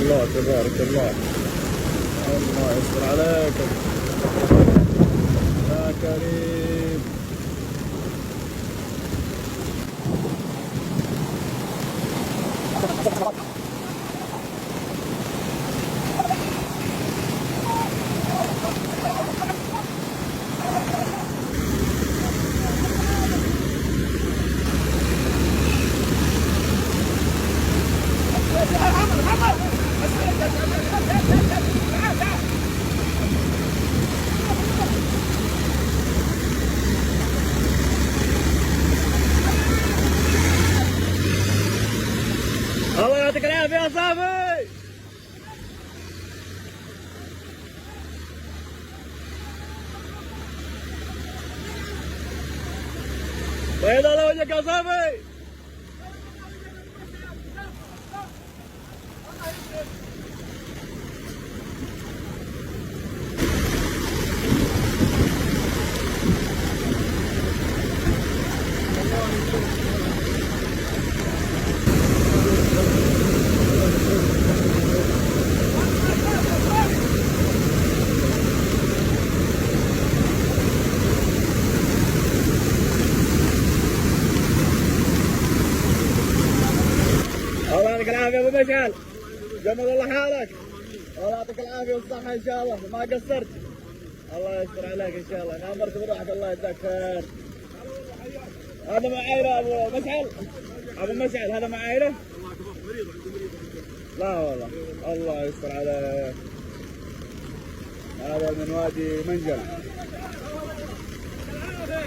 الله تبارك الله. الله يستر عليكم يا كريم. الله يعطيك العافية يا صاحبي. بيض على وجهك يا صاحبي. الله يعطيك العافية يا ابو مشعل، جمل الله حالك. الله يعطيك العافية والصحة ان شاء الله، ما قصرت. الله يستر عليك ان شاء الله، نامرت بروحك الله يجزاك خير. هذا معايره ابو مشعل، ابو مشعل هذا معايره؟ لا والله الله يستر عليك. هذا من وادي منجل.